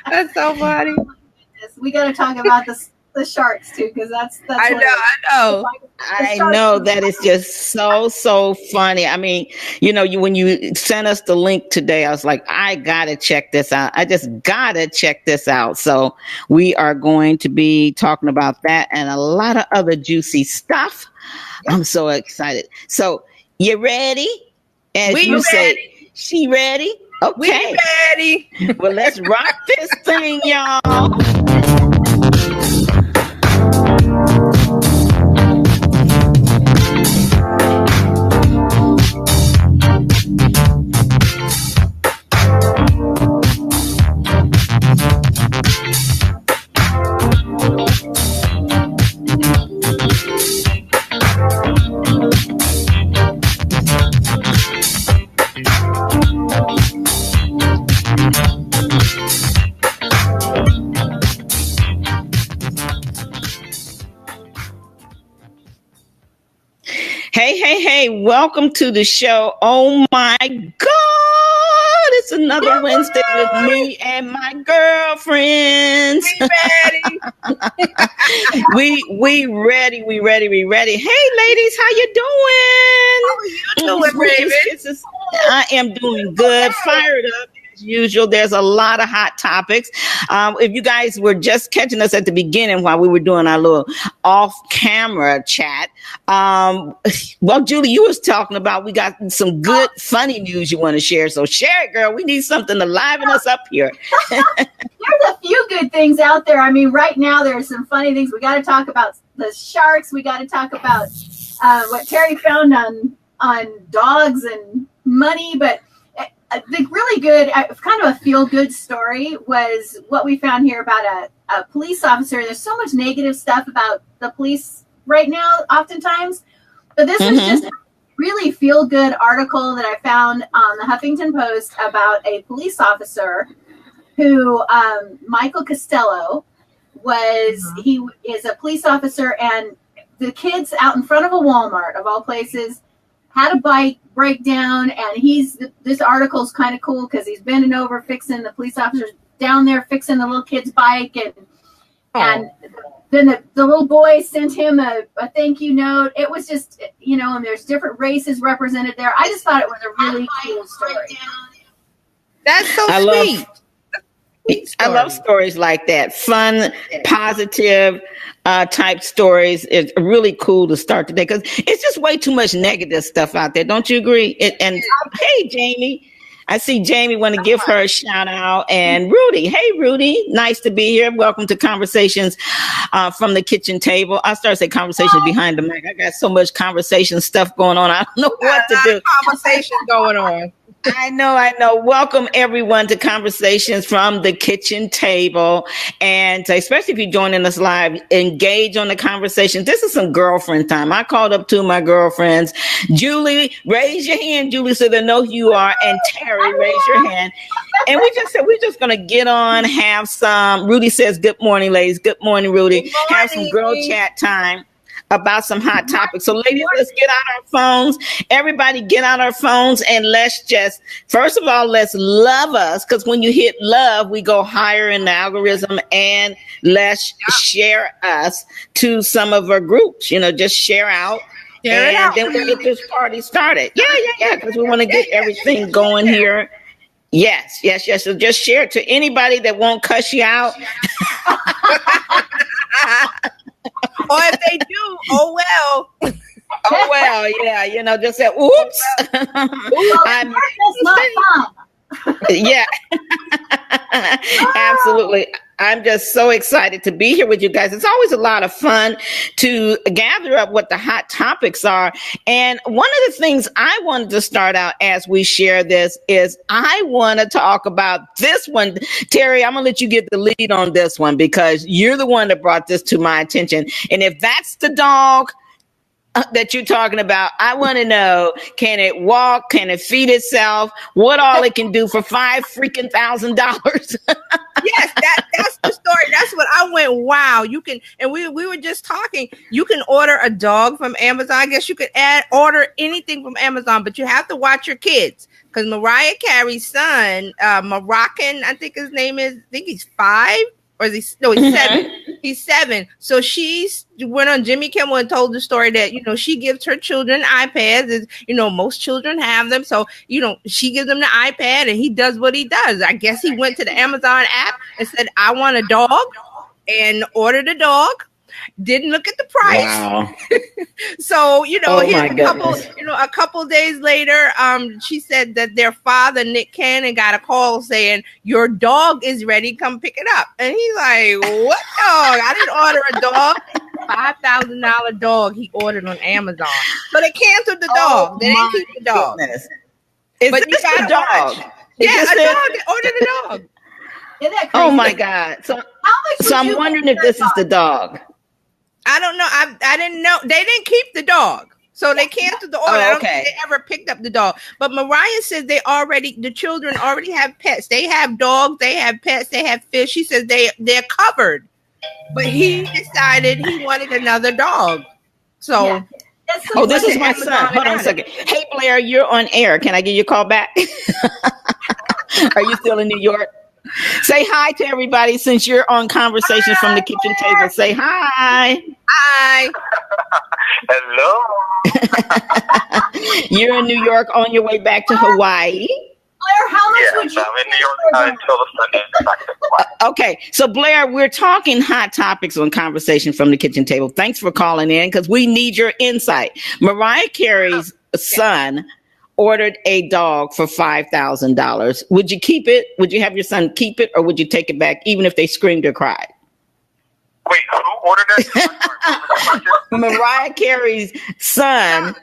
That's so funny. We got to talk about the sharks too, because that's I know. I know that is just so funny. I mean, when you sent us the link today, I was like, I gotta check this out. I just gotta check this out. So we are going to be talking about that and a lot of other juicy stuff. Yep. I'm so excited. So you ready? As we you say, ready. She ready? Okay. We ready. Well, let's rock this thing, y'all. Hey, welcome to the show. Oh my God, it's another Wednesday with me and my girlfriends. We ready. We ready. Hey ladies, how you doing? How are you doing, Raven? I am doing good, fired up. Usual, there's a lot of hot topics. If you guys were just catching us at the beginning while we were doing our little off-camera chat, well, Julie, you was talking about we got some good, funny news you want to share. So share it, girl. We need something to liven us up here. There's a few good things out there. I mean, right now there's some funny things. We got to talk about the sharks. We got to talk about what Terry found on dogs and money, but the really good, kind of a feel-good story was what we found here about a police officer. There's so much negative stuff about the police right now, oftentimes. But this was just a really feel-good article that I found on the Huffington Post about a police officer who, Michael Costello, he is a police officer, and the kids out in front of a Walmart, of all places, had a bike breakdown, and this article's kind of cool because he's bending over fixing the police officers down there fixing the little kid's bike, and then the little boy sent him a thank you note. It was just, and there's different races represented there. I just thought it was a really cool story. That's so sweet. I love stories like that. Fun, positive type stories. It's really cool to start today because it's just way too much negative stuff out there. Don't you agree? And hey, Jamie, I see Jamie want to give her a shout out. And Rudy, hey, Rudy, nice to be here. Welcome to Conversations from the Kitchen Table. I started saying conversations behind the mic. I got so much conversation stuff going on. I don't know what to do. Conversation going on. I know. Welcome everyone to Conversations from the Kitchen Table. And especially if you're joining us live, engage on the conversation. This is some girlfriend time. I called up two of my girlfriends. Julie, raise your hand, Julie, so they know who you are. And Terry, raise your hand. And we just said, we're just going to get on, have some. Rudy says, good morning, ladies. Good morning, Rudy. Good morning. Have some girl chat time about some hot topics. So ladies, let's get out our phones. Everybody get out our phones and let's just, first of all, let's love us. Because when you hit love, we go higher in the algorithm, and let's share us to some of our groups, just share out. And then we'll get this party started. Yeah. Because we want to get everything going here. Yes. So just share it to anybody that won't cuss you out. Or if they do, oh well. Yeah, just say, oops. That's not fun. Yeah, absolutely. I'm just so excited to be here with you guys. It's always a lot of fun to gather up what the hot topics are. And one of the things I wanted to start out as we share this is I want to talk about this one. Terry, I'm going to let you get the lead on this one because you're the one that brought this to my attention. And if that's the dog that you're talking about, I want to know, can it walk? Can it feed itself? What all it can do for $5,000? Yes, that's the story. That's what I went, wow, you can, and we were just talking, you can order a dog from Amazon. I guess you could order anything from Amazon, but you have to watch your kids. Because Mariah Carey's son, Moroccan, I think his name is, I think he's 5, or is he, no, he's 7. He's 7. So she's went on Jimmy Kimmel and told the story that, she gives her children iPads. Most children have them. So, she gives them the iPad and he does what he does. I guess he went to the Amazon app and said, I want a dog, and ordered a dog. Didn't look at the price. Wow. So, Oh, a couple days later, she said that their father, Nick Cannon, got a call saying, your dog is ready, come pick it up. And he's like, what dog? I didn't order a dog. $5,000 dog he ordered on Amazon. So they canceled the dog. They didn't keep the dog. Goodness. But you got a dog. Yeah, a dog. They ordered a dog. Isn't that crazy? Oh my God. So I'm wondering if this is the dog. I don't know. I didn't know. They didn't keep the dog. So they canceled the order. I don't think they ever picked up the dog. But Mariah says the children already have pets. They have dogs, they have pets, they have fish. She says they're covered. But he decided he wanted another dog. So Yeah. This is my son. Hold on a second. Hey Blair, you're on air. Can I give you a call back? Are you still in New York? Say hi to everybody since you're on Conversations from the Kitchen Table. Say hi. Hi. Hello. You're in New York on your way back to Hawaii. Blair, how much would you? I'm in New York until the Sunday. Back to Hawaii. Okay, so Blair, we're talking hot topics on Conversation from the Kitchen Table. Thanks for calling in because we need your insight. Mariah Carey's son ordered a dog for $5,000. Would you keep it? Would you have your son keep it, or would you take it back even if they screamed or cried? Wait, who ordered it? Mariah Carey's son,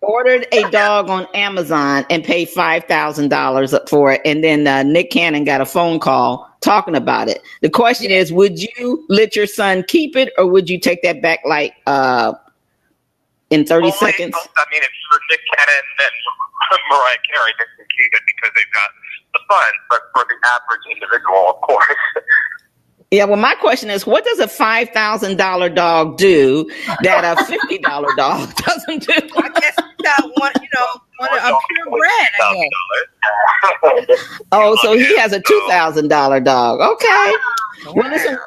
ordered a dog on Amazon and paid $5,000 for it. And then Nick Cannon got a phone call talking about it. The question is, would you let your son keep it, or would you take that back in 30 seconds? I mean, if you're Nick Cannon and Mariah Carey, they can keep it because they've got the funds. But for the average individual, of course. Yeah, well, my question is, what does a $5,000 dog do that a $50 dog doesn't do? I guess one a purebred, I guess. Oh, so he has a $2,000 dog. Okay. Well, listen,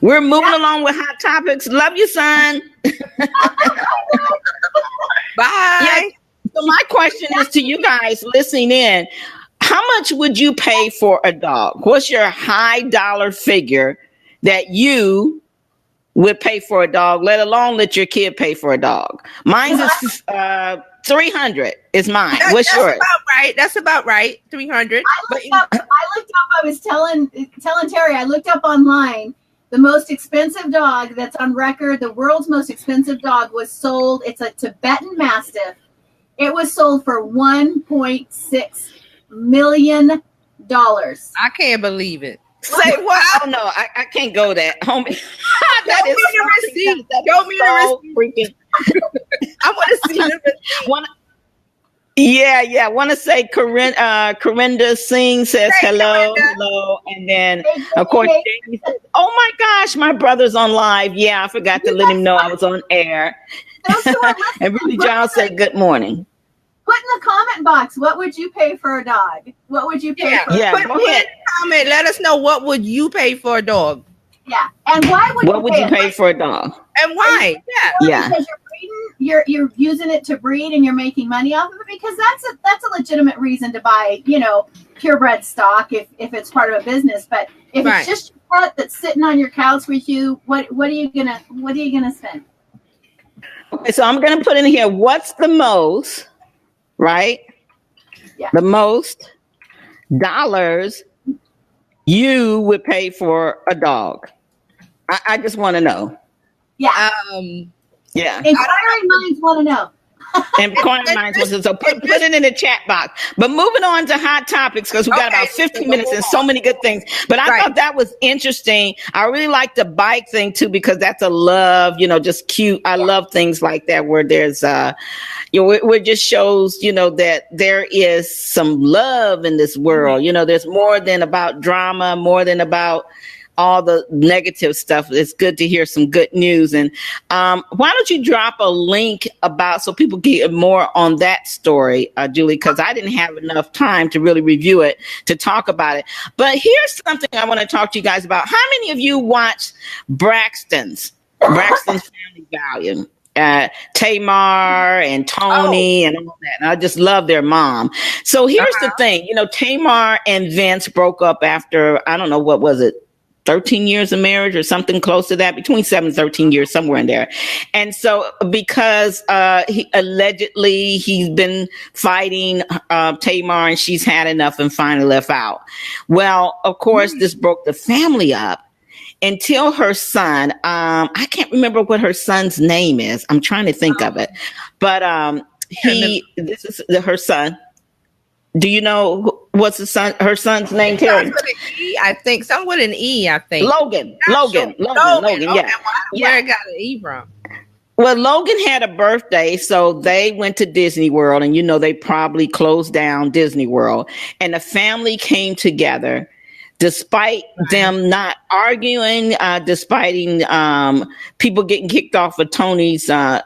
we're moving along with hot topics. Love you, son. Bye. Yeah. So my question is to you guys listening in. How much would you pay for a dog? What's your high dollar figure that you would pay for a dog, let alone let your kid pay for a dog? Mine is $300 is mine. What's yours? That's about right. $300. I was telling Terry, I looked up online. The most expensive dog that's on record, the world's most expensive dog was sold. It's a Tibetan Mastiff. It was sold for $1.6 million. I can't believe it. Say what? Oh no, I can't go that, homie. Show me the receipt. Show me the receipt. I want to see the receipt. Yeah. Want to say Corinda Singh says hello, and then of course Jamie says, "Oh my gosh, my brother's on live." Yeah, I forgot to let him know I was on air. And Ruby John said, "Good morning." Put in the comment box, what would you pay for a dog? What would you pay for a dog? Put in the comment, let us know what would you pay for a dog. Yeah. And why would what would you pay for a dog? And why? Yeah. Because you're you're using it to breed and you're making money off of it, because that's a legitimate reason to buy, purebred stock if it's part of a business. But if it's just your pet that's sitting on your couch with you, what are you gonna spend? Okay, so I'm gonna put in here what's the most, right? Yeah. The most dollars you would pay for a dog. I just want to know. Yeah. Yeah. Inquiring minds want to know. And Inquiring Minds wants to, so put it in the chat box. But moving on to hot topics, because we got about 15 minutes and so many good things. But I thought that was interesting. I really like the bike thing too, because that's a love, just cute. I love things like that where there's where it just shows, that there is some love in this world. There's more than about drama, more than about all the negative stuff. It's good to hear some good news. And why don't you drop a link so people get more on that story, Julie, because I didn't have enough time to really review it, to talk about it. But here's something I want to talk to you guys about. How many of you watched Braxton's Family Values? Tamar and Tony and all that. And I just love their mom. So here's the thing, Tamar and Vince broke up after, I don't know, what was it? 13 years of marriage or something close to that, between 7 and 13 years, somewhere in there. And so because he's been fighting Tamar and she's had enough and finally left out. Well, of course, this broke the family up until her son, I can't remember what her son's name is. I'm trying to think of it. But this is her son. Do you know what's her son's name, Terry? I think some with an E. I think Logan. Okay. Yeah. Where I got an E from? Well, Logan had a birthday, so they went to Disney World, and they probably closed down Disney World, and the family came together. Despite them not arguing, despite people getting kicked off of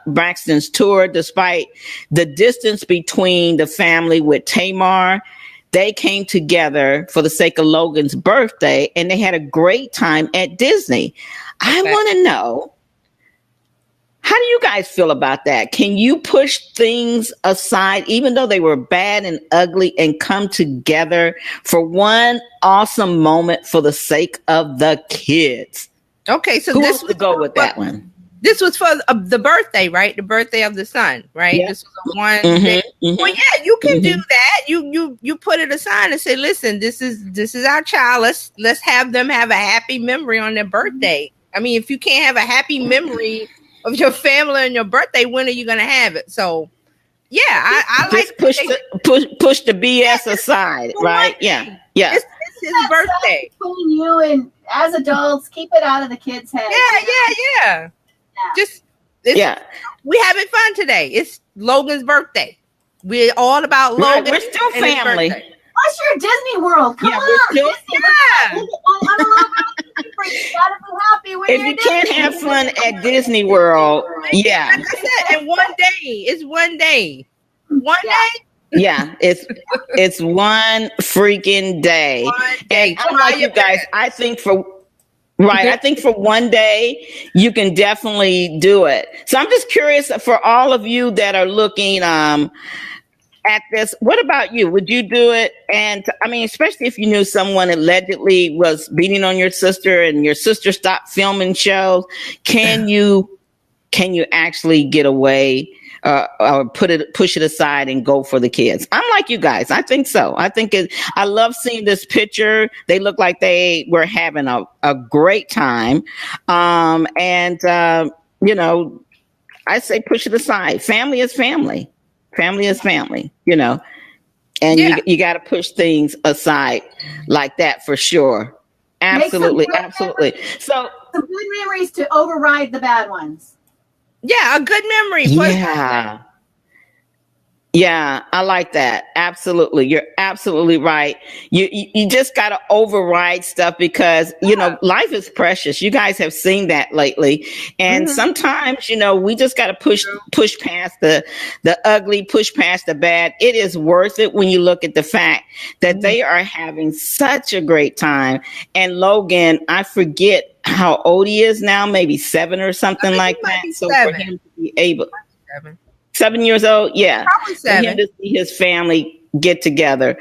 Braxton's tour, despite the distance between the family with Tamar, they came together for the sake of Logan's birthday, and they had a great time at Disney. I want to know, how do you guys feel about that? Can you push things aside, even though they were bad and ugly, and come together for one awesome moment for the sake of the kids? Okay, so who wants to go with that one? This was for the birthday, right? The birthday of the son, right? Yeah. This was one day. Well, yeah, you can do that. You put it aside and say, listen, this is our child. Let's have them have a happy memory on their birthday. I mean, if you can't have a happy memory of your family and your birthday, when are you going to have it? So, yeah, I like push the BS aside, right? Yeah. It's his birthday. Between you and as adults, keep it out of the kids' heads. Yeah. We having fun today. It's Logan's birthday. We're all about Logan. We're still family. Plus, you're at Disney World. Come on. If you can't have fun at Disney World, yeah. Like I said, and one day. It's one day. One day? Yeah, it's one freaking day. And I'm like you guys, I think for one day, you can definitely do it. So I'm just curious for all of you that are looking at this, what about you? Would you do it? And I mean, especially if you knew someone allegedly was beating on your sister and your sister stopped filming shows, can you actually get away or push it aside and go for the kids? I'm like you guys. I think so. I love seeing this picture. They look like they were having a great time. I say push it aside. Family is family. Family is family, and you got to push things aside like that for sure. Absolutely. So the good memories to override the bad ones. Yeah, a good memory. Yeah, I like that. Absolutely. You're absolutely right. You just got to override stuff because, life is precious. You guys have seen that lately. And sometimes, we just got to push past the ugly, push past the bad. It is worth it when you look at the fact that they are having such a great time. And Logan, I forget how old he is now, maybe 7 or something like that. So for him to be able 7 years old, yeah. Probably 7. For him to see his family get together,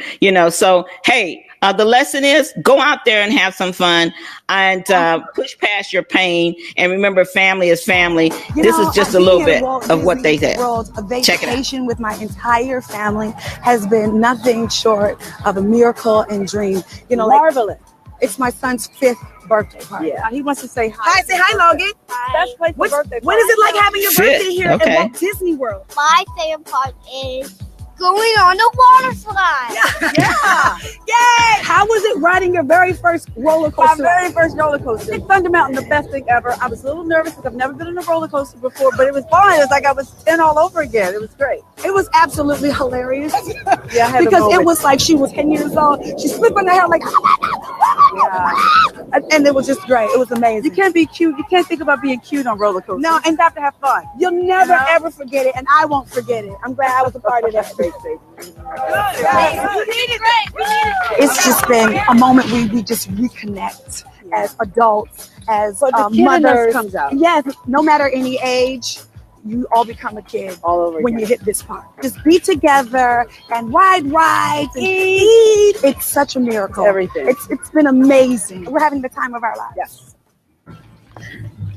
So, hey, the lesson is go out there and have some fun and push past your pain. And remember, family is family. This is just a little bit of what they said. A vacation with my entire family has been nothing short of a miracle and dream. Marvelous. It's my son's 5th birthday party. Yeah. He wants to say hi. Hi, say hi, Logan. Best place for What birthday is it like having your birthday here Okay. at Walt Disney World? My favorite part is going on the water slide. Yeah. Yay! How was it riding your very first roller My coaster? very first roller coaster. Thunder Mountain, the best thing ever. I was a little nervous because I've never been on a roller coaster before, but it was fun. It was like I was 10 all over again. It was great. It was absolutely hilarious Yeah, I had because a it moment. was like she was 10 years old. She slipped on the hair like, and it was just great. It was amazing. You can't be cute. You can't think about being cute on roller coasters. No, You have to have fun. You'll never No. ever forget it, and I won't forget it. I'm glad I was a part of that. It's just been a moment where we just reconnect as adults, as But the kid in us mothers. comes out. Yes, no matter any age, you all become a kid All over when again. you hit this part. Just be together and ride rides and eat. It's such a miracle. Everything. It's been amazing. We're having the time of our lives. Yes.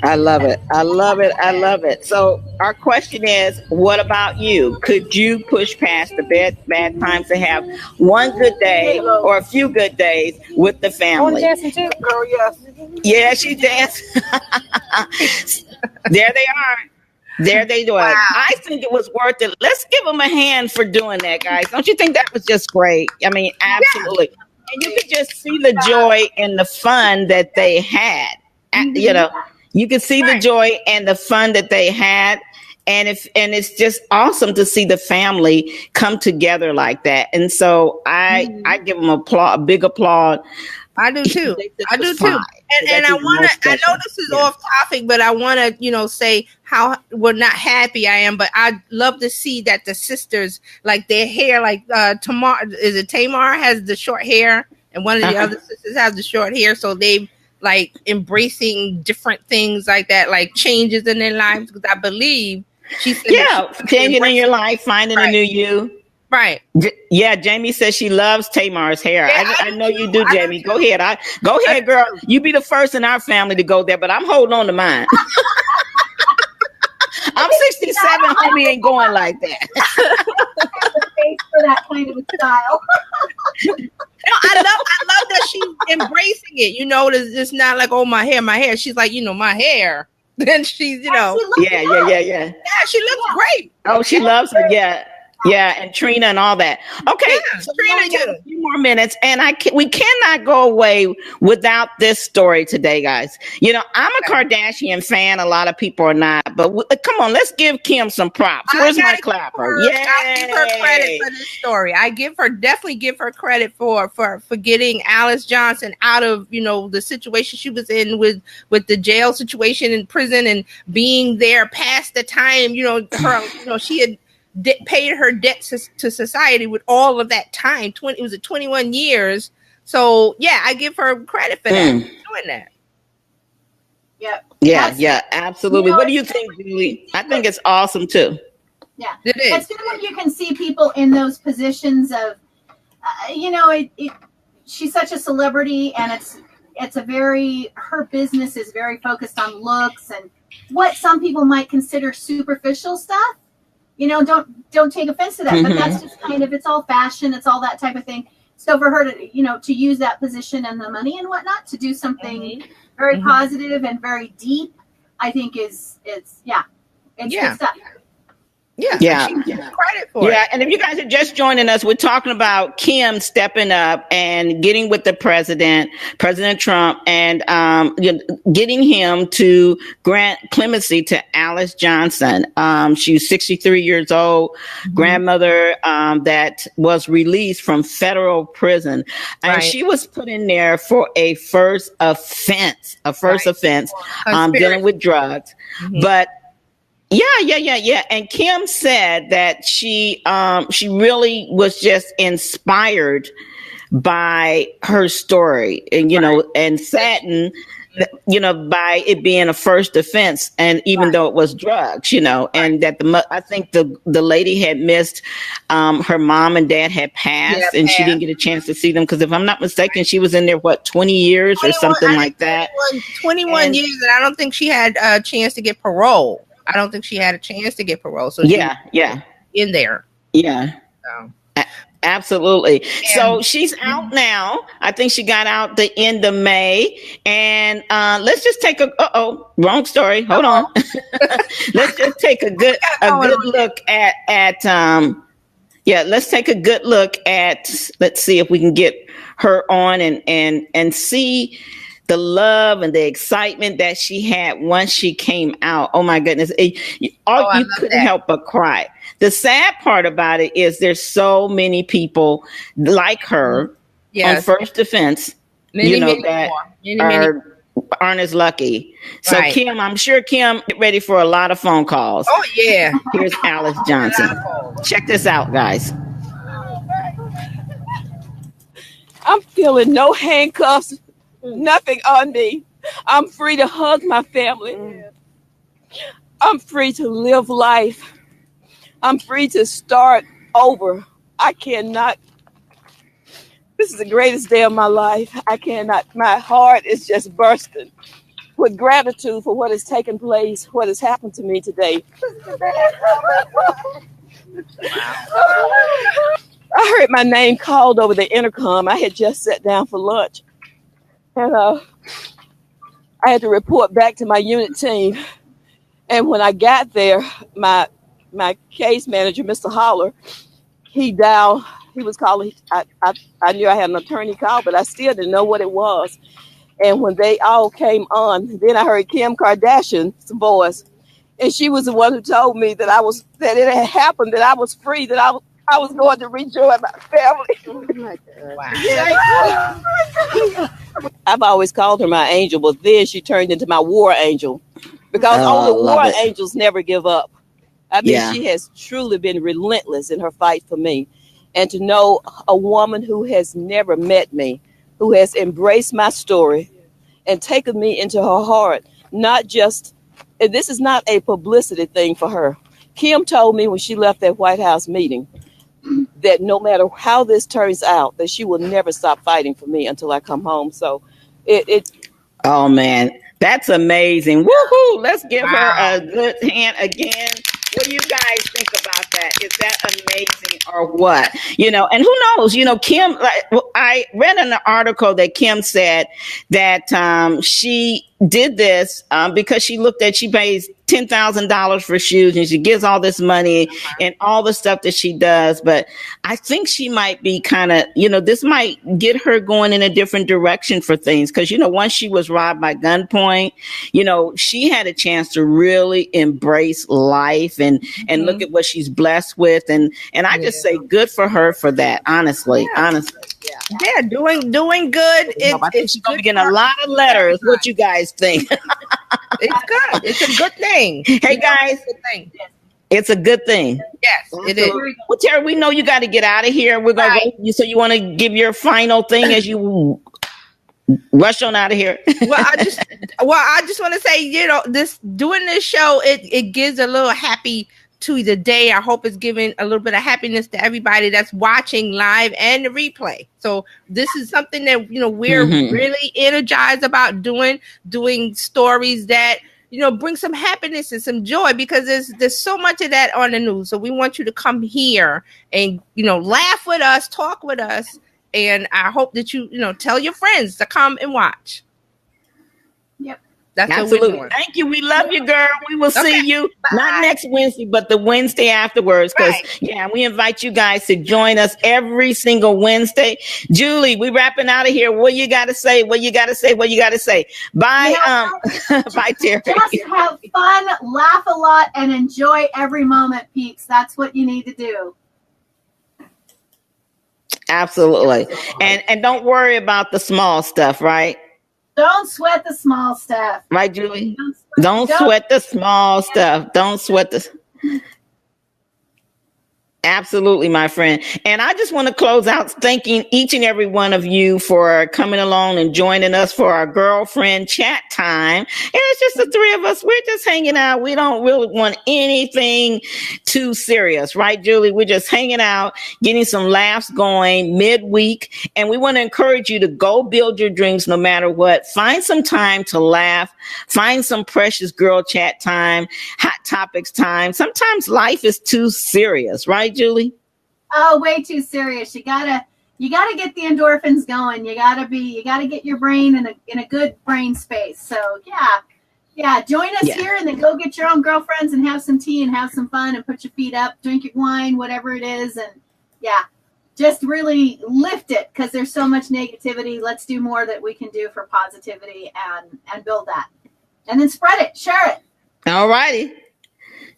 I love it. I love it. I love it. So our question is, what about you? Could you push past the bad times to have one good day or a few good days with the family? dancing too? Girl, yes. Yeah, she danced. There they are. There they do it. I think it was worth it. Let's give them a hand for doing that, guys. Don't you think that was just great? I mean, absolutely. And you could just see the joy and the fun that they had. You know, you could see the joy and the fun that they had. And it's just awesome to see the family come together like that. And so I give them a big applaud. I do too. I do too. And I want to, I know this is off topic, but I want to, say how not happy I am, but I love to see that the sisters, like their hair, like Tamar has the short hair and one of the other sisters has the short hair. So they like embracing different things like that, like changes in their lives. Because I believe she said, changing in your life, finding a new you. Right. Yeah, Jamie says she loves Tamar's hair. Yeah, I know you do, Jamie. Go ahead. Go ahead, girl. You be the first in our family to go there, but I'm holding on to mine. I'm 67, homie ain't going like that. Face for that kind of a style. I love that she's embracing it. It's just not like, oh, my hair. She's like, my hair. Then she's, Yeah. Yeah, she looks great. Oh, she loves her. Yeah, and Trina and all that. Okay, so Trina, got a few more minutes, and we cannot go away without this story today, guys. I'm a Kardashian fan. A lot of people are not, but come on, let's give Kim some props. Where's my clapper? Yeah, I give her credit for this story. I definitely give her credit for getting Alice Johnson out of the situation she was in with the jail situation in prison and being there past the time. She had paid her debt to society with all of that time. It was 21 years. So yeah, I give her credit for that, doing that. Yep. Yeah, absolutely. What do you think, Julie? I think it's awesome too. Yeah, it is. It's good when you can see people in those positions of, she's such a celebrity, and her business is very focused on looks and what some people might consider superficial stuff. Don't take offense to that, but that's just it's all fashion. It's all that type of thing. So for her to, to use that position and the money and whatnot to do something very positive and very deep, I think it's good stuff. Yeah. Credit for it. And if you guys are just joining us, we're talking about Kim stepping up and getting with the President Trump, and getting him to grant clemency to Alice Johnson. She's 63 years old, grandmother that was released from federal prison, and she was put in there for a first offense, dealing with drugs, but. Yeah. And Kim said that she really was just inspired by her story, and and saddened, by it being a first offense, and even though it was drugs, and that I think the lady had missed, her mom and dad had passed, and she didn't get a chance to see them, because if I'm not mistaken, she was in there 20 years or something like that. 21 years, and I don't think she had a chance to get parole. So in there. Yeah. So. Absolutely. So she's out now. I think she got out the end of May. And let's just take wrong story. Hold on. Let's just take a good look at let's take a good look at, let's see if we can get her on and see the love and the excitement that she had once she came out. Oh my goodness. You couldn't help but cry. The sad part about it is there's so many people like her on First Defense, that aren't as lucky. So Kim, I'm sure Kim get ready for a lot of phone calls. Oh yeah. Here's Alice Johnson. Check this out, guys. I'm feeling no handcuffs, nothing on me. I'm free to hug my family. I'm free to live life. I'm free to start over. I cannot. This is the greatest day of my life. I cannot. My heart is just bursting with gratitude for what has taken place, what has happened to me today. I heard my name called over the intercom. I had just sat down for lunch. And I had to report back to my unit team. And when I got there, my case manager, Mr. Holler, he was calling. I knew I had an attorney call, but I still didn't know what it was. And when they all came on, then I heard Kim Kardashian's voice. And she was the one who told me that it had happened, that I was free, that I was going to rejoin my family. Oh my God. Wow. I've always called her my angel, but then she turned into my war angel, because all the war angels never give up. I mean, she has truly been relentless in her fight for me. And to know a woman who has never met me, who has embraced my story and taken me into her heart, not just, and this is not a publicity thing for her. Kim told me when she left that White House meeting that no matter how this turns out, that she will never stop fighting for me until I come home. So oh man, that's amazing. Woohoo! Let's give her a good hand again. What do you guys think about that? Is that amazing or what? And who knows? Kim, I read in an article that Kim said that she did this because she pays $10,000 for shoes, and she gives all this money and all the stuff that she does. But I think she might be kind of, this might get her going in a different direction for things. Because, once she was robbed by gunpoint, she had a chance to really embrace life and look at what she's blessed with. And I just say good for her for that. Honestly. Yeah, doing good. I think she's going to be getting a lot of letters. What you guys think? It's good. It's a good thing. Hey guys, it's a good thing. Yes, it is. Well, Terry, we know you got to get out of here. We're going to go. So you want to give your final thing as you rush on out of here? I just want to say, doing this show, it gives a little happy to the day. I hope it's giving a little bit of happiness to everybody that's watching live and the replay. So this is something that we're really energized about doing stories that bring some happiness and some joy, because there's so much of that on the news. So we want you to come here and laugh with us, talk with us, and I hope that you tell your friends to come and watch. Yep. That's absolutely. Thank you. We love you, girl. We will see you not next Wednesday, but the Wednesday afterwards. Because we invite you guys to join us every single Wednesday. Julie, we wrapping out of here. What you got to say? Bye, bye, Terry. Just have fun, laugh a lot, and enjoy every moment, peeps. That's what you need to do. Absolutely. And don't worry about the small stuff, right? Don't sweat the small stuff. Right, Julie? Don't sweat the small stuff. Don't sweat the... Absolutely, my friend. And I just want to close out thanking each and every one of you for coming along and joining us for our girlfriend chat time. And it's just the three of us. We're just hanging out. We don't really want anything too serious, right, Julie? We're just hanging out, getting some laughs going midweek. And we want to encourage you to go build your dreams no matter what. Find some time to laugh. Find some precious girl chat time, hot topics time. Sometimes life is too serious, right, Julie? Oh, way too serious. You gotta get the endorphins going. You gotta get your brain in a good brain space. So yeah. Join us here, and then go get your own girlfriends and have some tea and have some fun and put your feet up, drink your wine, whatever it is, and just really lift it, because there's so much negativity. Let's do more that we can do for positivity and build that. And then spread it, share it. All righty.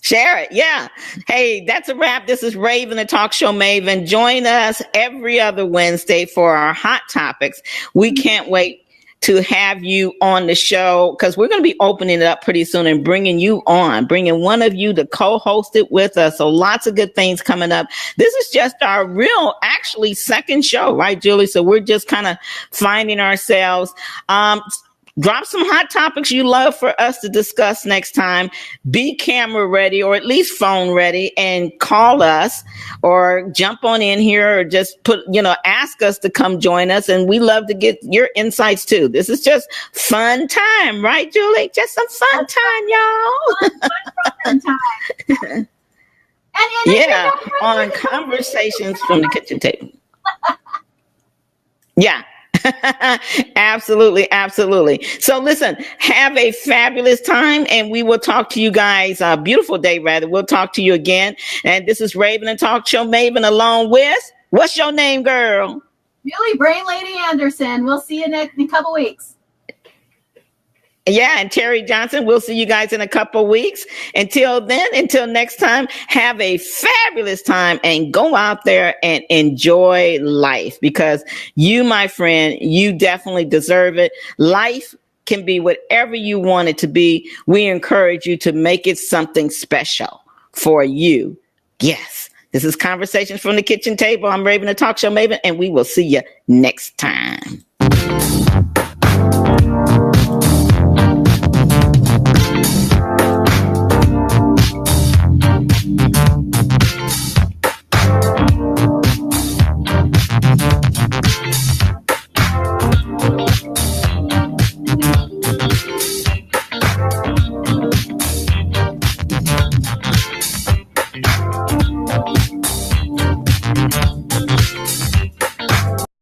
Share it. Yeah. Hey, that's a wrap. This is Raven, the Talk Show Maven. Join us every other Wednesday for our hot topics. We can't wait to have you on the show, because we're going to be opening it up pretty soon and bringing one of you to co-host it with us. So lots of good things coming up. This is just our actually second show, right, Julie? So we're just kind of finding ourselves. Drop some hot topics you love for us to discuss next time. Be camera ready, or at least phone ready, and call us or jump on in here, or just ask us to come join us. And we love to get your insights too. This is just fun time, right, Julie? Just some fun time, y'all. Fun time. And on Conversations from the Kitchen Table. Yeah. Absolutely. So listen, have a fabulous time, and we will talk to you guys. A beautiful day, rather. We'll talk to you again. And this is Raven, and Talk Show Maven, along with, what's your name, girl? Julie Brain Lady Anderson. We'll see you in a couple weeks. Yeah, and Terry Johnson. We'll see you guys in a couple weeks. Until then, until next time, have a fabulous time and go out there and enjoy life, because you, my friend, you definitely deserve it. Life can be whatever you want it to be. We encourage you to make it something special for you. Yes. This is Conversations from the Kitchen Table. I'm Raven, the Talk Show Maven, and we will see you next time.